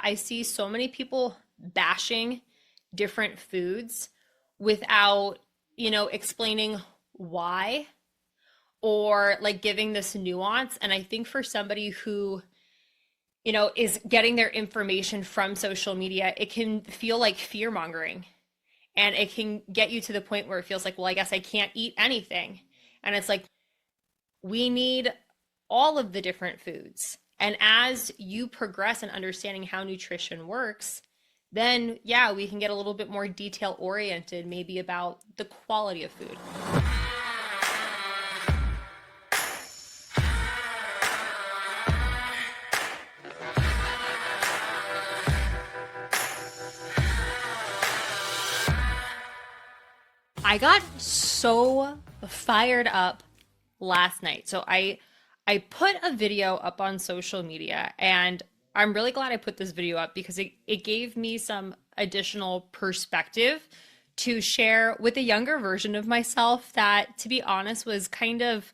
I see so many people bashing different foods without, explaining why or like giving this nuance. And I think for somebody who, is getting their information from social media, it can feel like fear mongering and it can get you to the point where it feels like, well, I guess I can't eat anything. And it's like, we need all of the different foods. And as you progress in understanding how nutrition works, then yeah, we can get a little bit more detail oriented, maybe about the quality of food. I got so fired up last night. So I put a video up on social media, and I'm really glad I put this video up because it gave me some additional perspective to share with a younger version of myself that, to be honest, was kind of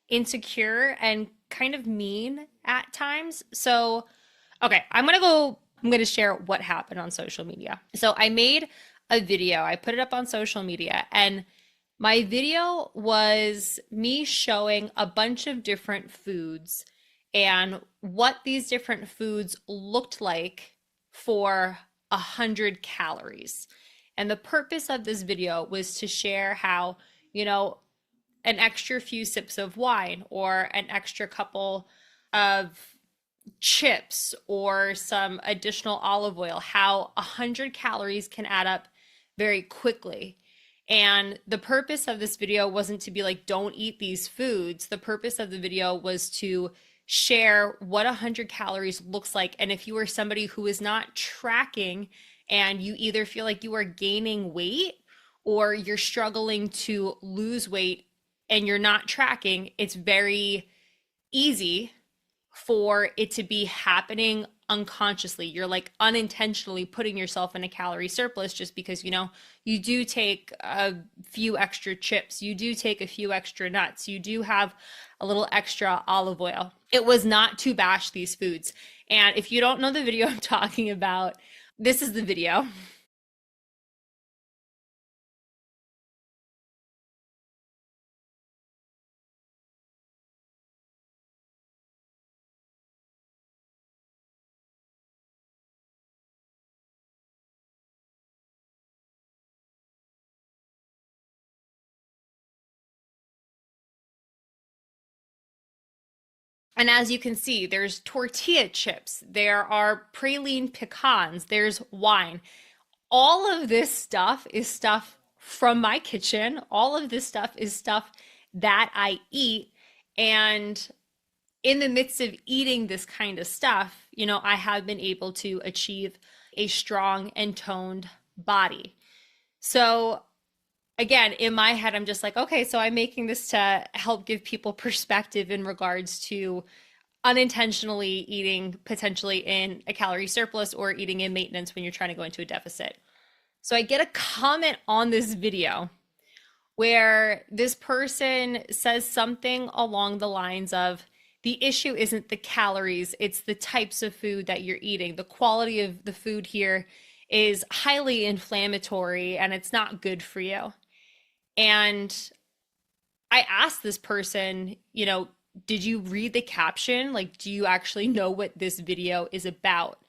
insecure and kind of mean at times. So, okay, I'm going to share what happened on social media. So I made a video, I put it up on social media, and my video was me showing a bunch of different foods and what these different foods looked like for 100 calories. And the purpose of this video was to share how, an extra few sips of wine or an extra couple of chips or some additional olive oil, how 100 calories can add up very quickly. And the purpose of this video wasn't to be like, don't eat these foods. The purpose of the video was to share what 100 calories looks like. And if you are somebody who is not tracking and you either feel like you are gaining weight or you're struggling to lose weight and you're not tracking, it's very easy for it to be happening unconsciously. You're like unintentionally putting yourself in a calorie surplus just because, you do take a few extra chips, you do take a few extra nuts, you do have a little extra olive oil. It was not to bash these foods. And if you don't know the video I'm talking about, this is the video. And as you can see, there's tortilla chips, there are praline pecans, there's wine. All of this stuff is stuff from my kitchen. All of this stuff is stuff that I eat. And in the midst of eating this kind of stuff, I have been able to achieve a strong and toned body. So again, in my head, I'm just like, okay, so I'm making this to help give people perspective in regards to unintentionally eating potentially in a calorie surplus or eating in maintenance when you're trying to go into a deficit. So I get a comment on this video where this person says something along the lines of, the issue isn't the calories, it's the types of food that you're eating. The quality of the food here is highly inflammatory and it's not good for you. And I asked this person, did you read the caption? Like, do you actually know what this video is about?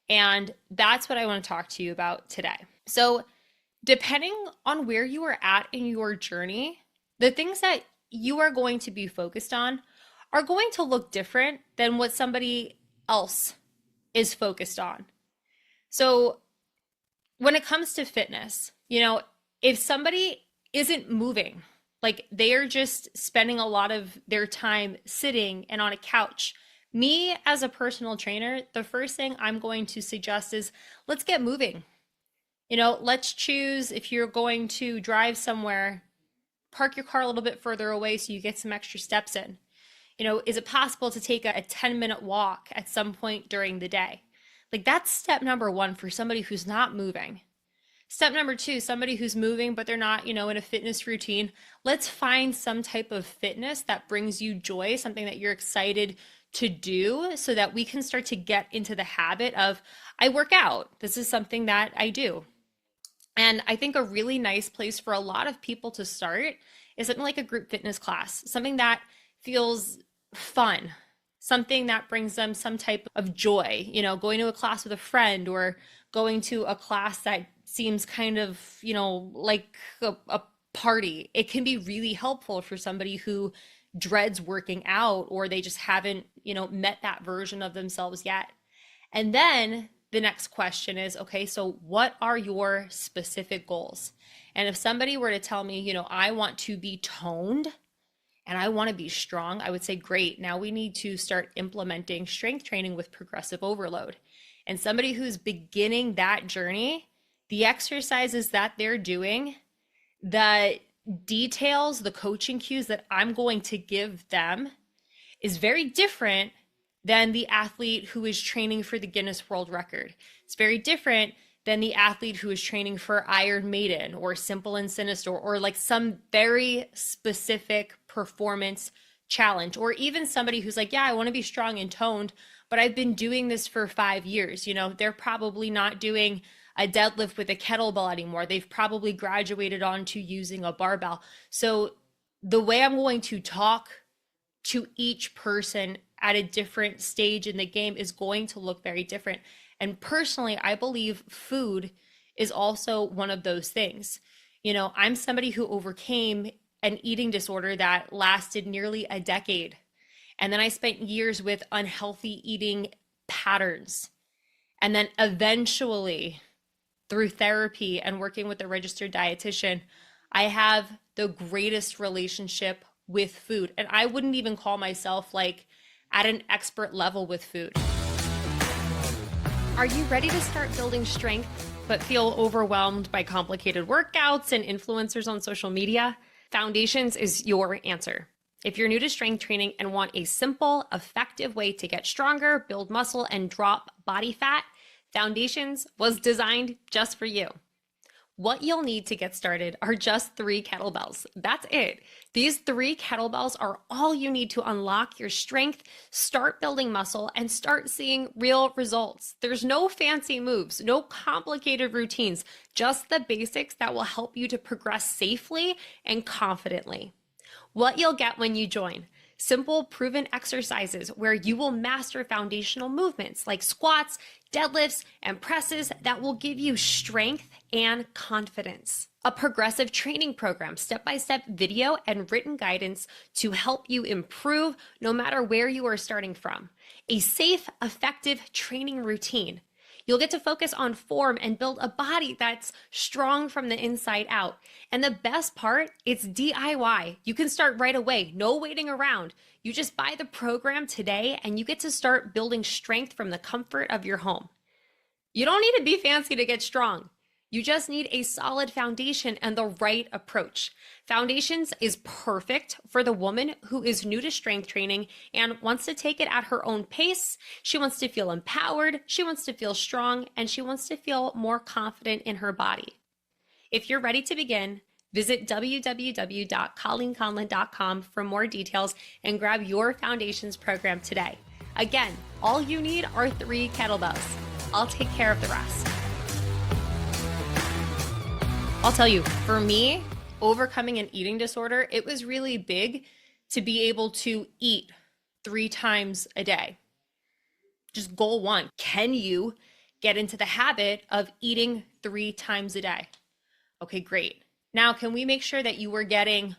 And that's what I want to talk to you about today. So, depending on where you are at in your journey, the things that you are going to be focused on are going to look different than what somebody else is focused on. So, when it comes to fitness, if somebody isn't moving, like they are just spending a lot of their time sitting and on a couch. Me as a personal trainer, the first thing I'm going to suggest is let's get moving. Let's choose, if you're going to drive somewhere, park your car a little bit further away so you get some extra steps in. Is it possible to take a 10-minute walk at some point during the day? Like that's step number one for somebody who's not moving. Step number two, somebody who's moving, but they're not, in a fitness routine. Let's find some type of fitness that brings you joy, something that you're excited to do so that we can start to get into the habit of, I work out. This is something that I do. And I think a really nice place for a lot of people to start is something like a group fitness class, something that feels fun, something that brings them some type of joy, going to a class with a friend or going to a class that seems kind of, like a party. It can be really helpful for somebody who dreads working out or they just haven't, met that version of themselves yet. And then the next question is, okay, so what are your specific goals? And if somebody were to tell me, I want to be toned and I want to be strong, I would say, great. Now we need to start implementing strength training with progressive overload. And somebody who's beginning that journey, the exercises that they're doing, the details, the coaching cues that I'm going to give them is very different than the athlete who is training for the Guinness World Record. It's very different than the athlete who is training for Iron Maiden or Simple and Sinister or like some very specific performance challenge, or even somebody who's like, yeah, I want to be strong and toned, but I've been doing this for 5 years. They're probably not doing a deadlift with a kettlebell anymore. They've probably graduated on to using a barbell. So the way I'm going to talk to each person at a different stage in the game is going to look very different. And personally, I believe food is also one of those things. I'm somebody who overcame an eating disorder that lasted nearly a decade. And then I spent years with unhealthy eating patterns. And then eventually, through therapy and working with a registered dietitian, I have the greatest relationship with food. And I wouldn't even call myself like at an expert level with food. Are you ready to start building strength, but feel overwhelmed by complicated workouts and influencers on social media? Foundations is your answer. If you're new to strength training and want a simple, effective way to get stronger, build muscle, and drop body fat, Foundations was designed just for you. What you'll need to get started are just 3 kettlebells. That's it. These 3 kettlebells are all you need to unlock your strength, start building muscle, and start seeing real results. There's no fancy moves, no complicated routines, just the basics that will help you to progress safely and confidently. What you'll get when you join: simple, proven exercises where you will master foundational movements like squats, deadlifts, and presses that will give you strength and confidence. A progressive training program, step-by-step video and written guidance to help you improve no matter where you are starting from. A safe, effective training routine. You'll get to focus on form and build a body that's strong from the inside out. And the best part, it's DIY. You can start right away, no waiting around. You just buy the program today and you get to start building strength from the comfort of your home. You don't need to be fancy to get strong. You just need a solid foundation and the right approach. Foundations is perfect for the woman who is new to strength training and wants to take it at her own pace. She wants to feel empowered, she wants to feel strong, and she wants to feel more confident in her body. If you're ready to begin, visit www.colleenconlon.com for more details and grab your Foundations program today. Again, all you need are 3 kettlebells. I'll take care of the rest. I'll tell you, for me, overcoming an eating disorder, it was really big to be able to eat 3 times a day. Just goal 1. Can you get into the habit of eating 3 times a day? Okay, great. Now, can we make sure that you are getting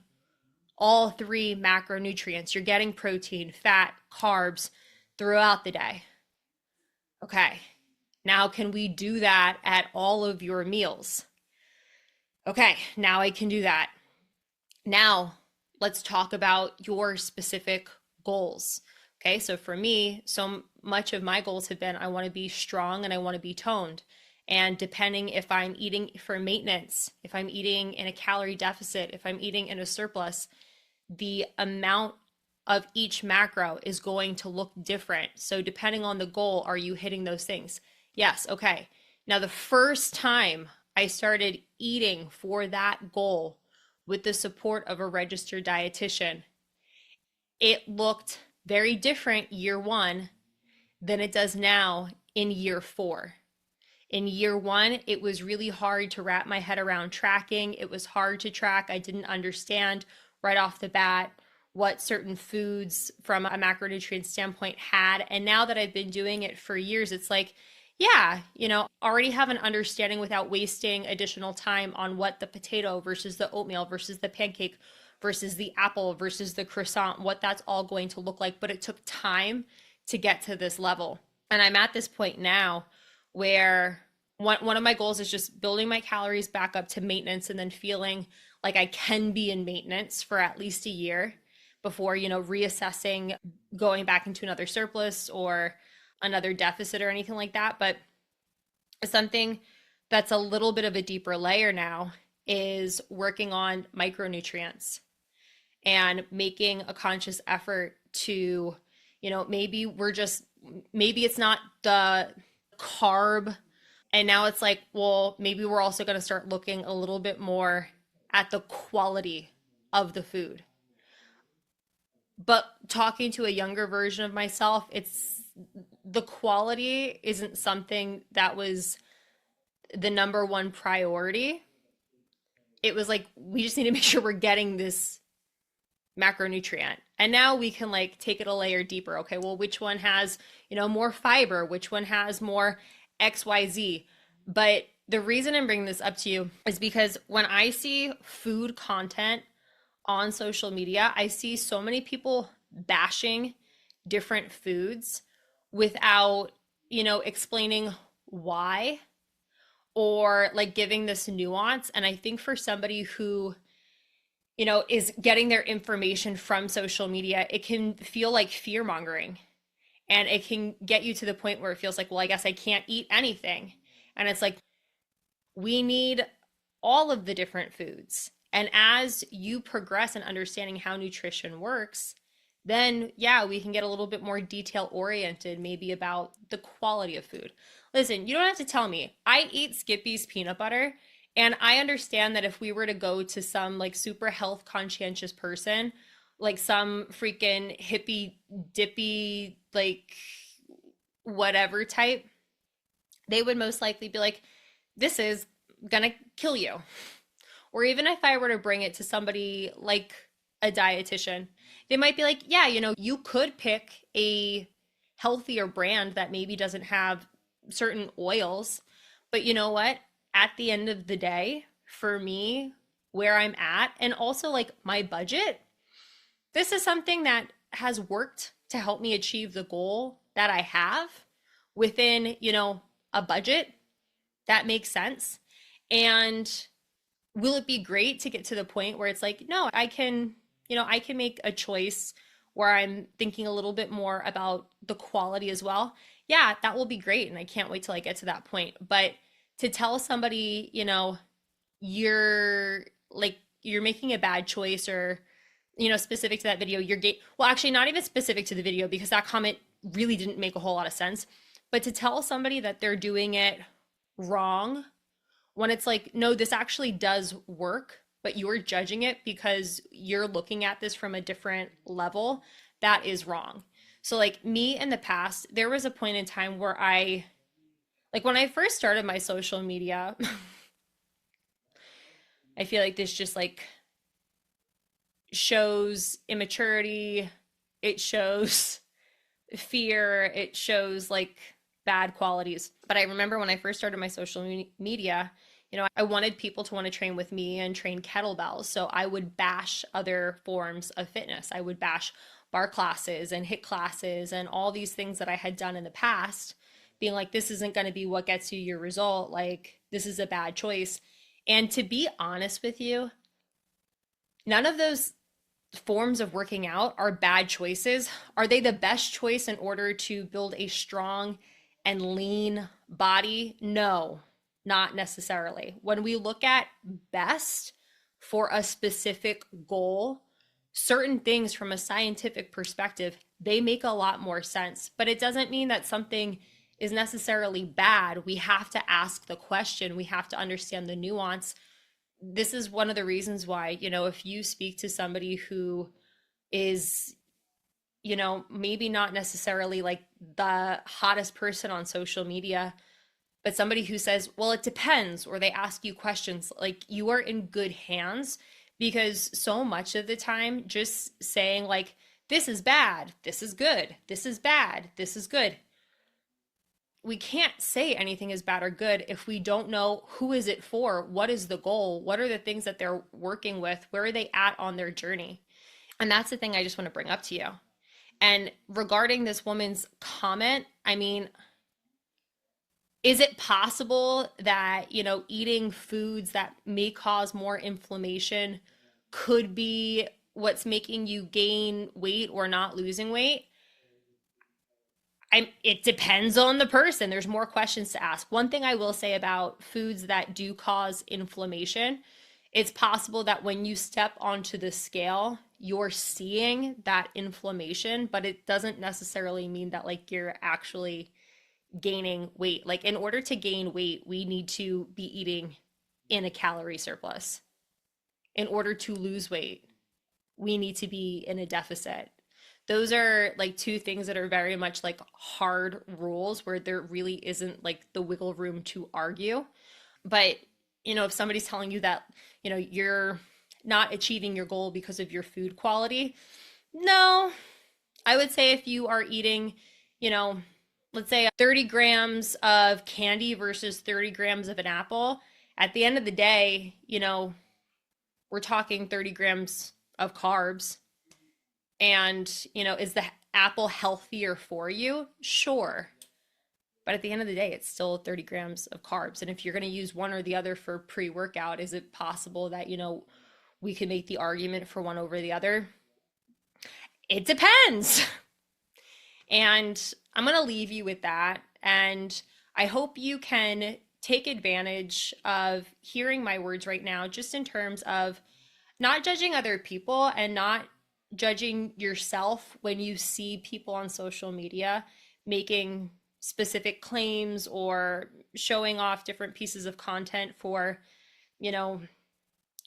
all 3 macronutrients? You're getting protein, fat, carbs throughout the day. Okay. Now, can we do that at all of your meals? Okay, now I can do that. Now, let's talk about your specific goals. Okay, so for me, so much of my goals have been I want to be strong and I want to be toned. And depending if I'm eating for maintenance, if I'm eating in a calorie deficit, if I'm eating in a surplus, the amount of each macro is going to look different. So depending on the goal, are you hitting those things? Yes, okay. Now the first time I started eating for that goal with the support of a registered dietitian, it looked very different year one than it does now in year four. In year one, it was really hard to wrap my head around tracking. It was hard to track. I didn't understand right off the bat what certain foods from a macronutrient standpoint had. And now that I've been doing it for years, it's like, yeah, already have an understanding without wasting additional time on what the potato versus the oatmeal versus the pancake versus the apple versus the croissant, what that's all going to look like. But it took time to get to this level. And I'm at this point now where one of my goals is just building my calories back up to maintenance and then feeling like I can be in maintenance for at least a year before, reassessing going back into another surplus or another deficit or anything like that. But something that's a little bit of a deeper layer now is working on micronutrients and making a conscious effort to, maybe it's not the carb. And now it's like, well, maybe we're also going to start looking a little bit more at the quality of the food. But talking to a younger version of myself, it's the quality isn't something that was the number one priority. It was like, we just need to make sure we're getting this macronutrient. And now we can like take it a layer deeper. Okay, well, which one has, more fiber? Which one has more XYZ? But the reason I'm bringing this up to you is because when I see food content on social media, I see so many people bashing different foods without, explaining why or like giving this nuance. And I think for somebody who, is getting their information from social media, it can feel like fear mongering and it can get you to the point where it feels like, well, I guess I can't eat anything. And it's like, we need all of the different foods. And as you progress in understanding how nutrition works, then yeah, we can get a little bit more detail oriented, maybe about the quality of food. Listen, you don't have to tell me. I eat Skippy's peanut butter, and I understand that if we were to go to some like super health conscientious person, like some freaking hippy dippy, like whatever type, they would most likely be like, this is gonna kill you. Or even if I were to bring it to somebody like a dietitian, they might be like, yeah, you could pick a healthier brand that maybe doesn't have certain oils. But you know what? At the end of the day, for me, where I'm at, and also like my budget, this is something that has worked to help me achieve the goal that I have within, a budget that makes sense. And will it be great to get to the point where it's like, no, I can make a choice where I'm thinking a little bit more about the quality as well? Yeah, that will be great. And I can't wait till I get to that point. But to tell somebody, you're like, you're making a bad choice or, specific to that video, well, actually not even specific to the video because that comment really didn't make a whole lot of sense. But to tell somebody that they're doing it wrong when it's like, no, this actually does work, but you're judging it because you're looking at this from a different level, that is wrong. So like me in the past, there was a point in time where like when I first started my social media, I feel like this just like shows immaturity, it shows fear, it shows like bad qualities. But I remember when I first started my social media, I wanted people to want to train with me and train kettlebells. So I would bash other forms of fitness. I would bash bar classes and HIIT classes and all these things that I had done in the past, being like, this isn't going to be what gets you your result. Like, this is a bad choice. And to be honest with you, none of those forms of working out are bad choices. Are they the best choice in order to build a strong and lean body? No, not necessarily. When we look at best for a specific goal, certain things from a scientific perspective, they make a lot more sense. But it doesn't mean that something is necessarily bad. We have to ask the question. We have to understand the nuance. This is one of the reasons why, if you speak to somebody who is maybe not necessarily like the hottest person on social media, but somebody who says, well, it depends, or they ask you questions, like you are in good hands, because so much of the time, just saying like, this is bad, this is good, this is bad, this is good. We can't say anything is bad or good if we don't know who is it for, what is the goal, what are the things that they're working with, where are they at on their journey. And that's the thing I just want to bring up to you. And regarding this woman's comment, I mean, is it possible that, eating foods that may cause more inflammation could be what's making you gain weight or not losing weight? It depends on the person. There's more questions to ask. One thing I will say about foods that do cause inflammation, it's possible that when you step onto the scale, you're seeing that inflammation, but it doesn't necessarily mean that like you're actually gaining weight. Like in order to gain weight, we need to be eating in a calorie surplus. In order to lose weight, we need to be in a deficit. Those are like two things that are very much like hard rules where there really isn't like the wiggle room to argue. But, if somebody's telling you that, you're not achieving your goal because of your food quality, no. I would say if you are eating, let's say 30 grams of candy versus 30 grams of an apple, at the end of the day, we're talking 30 grams of carbs. And, is the apple healthier for you? Sure. But at the end of the day, it's still 30 grams of carbs. And if you're going to use one or the other for pre-workout, is it possible that, we can make the argument for one over the other? It depends. And I'm going to leave you with that. And I hope you can take advantage of hearing my words right now, just in terms of not judging other people and not judging yourself when you see people on social media making specific claims or showing off different pieces of content for,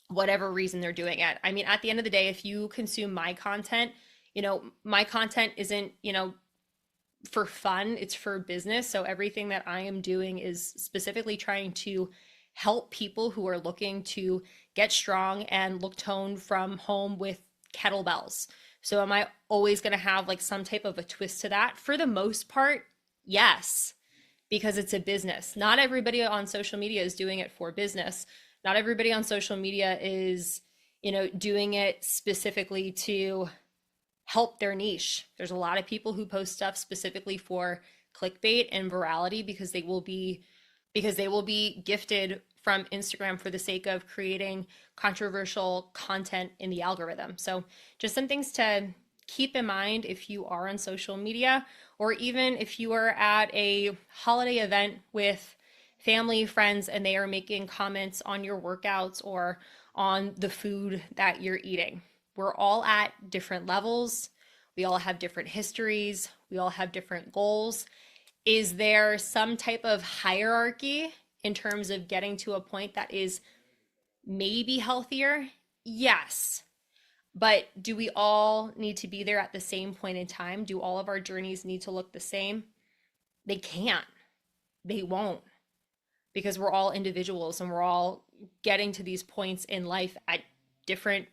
whatever reason they're doing it. I mean, at the end of the day, if you consume my content, my content isn't, for fun, it's for business. So everything that I am doing is specifically trying to help people who are looking to get strong and look toned from home with kettlebells. So am I always going to have like some type of a twist to that? For the most part, yes, because it's a business. Not everybody on social media is doing it for business. Not everybody on social media is, doing it specifically to help their niche. There's a lot of people who post stuff specifically for clickbait and virality because they will be gifted from Instagram for the sake of creating controversial content in the algorithm. So just some things to keep in mind if you are on social media, or even if you are at a holiday event with family, friends, and they are making comments on your workouts or on the food that you're eating. We're all at different levels. We all have different histories. We all have different goals. Is there some type of hierarchy in terms of getting to a point that is maybe healthier? Yes. But do we all need to be there at the same point in time? Do all of our journeys need to look the same? They can't. They won't. Because we're all individuals and we're all getting to these points in life at different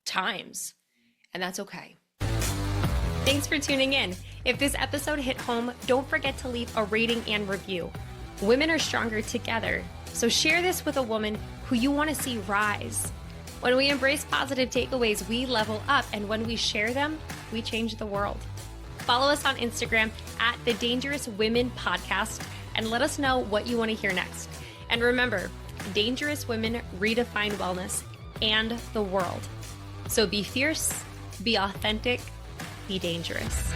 times. And that's okay. Thanks for tuning in. If this episode hit home, don't forget to leave a rating and review. Women are stronger together. So share this with a woman who you want to see rise. When we embrace positive takeaways, we level up. And when we share them, we change the world. Follow us on Instagram at The Dangerous Women Podcast and let us know what you want to hear next. And remember, dangerous women redefine wellness and the world. So be fierce, be authentic, be dangerous.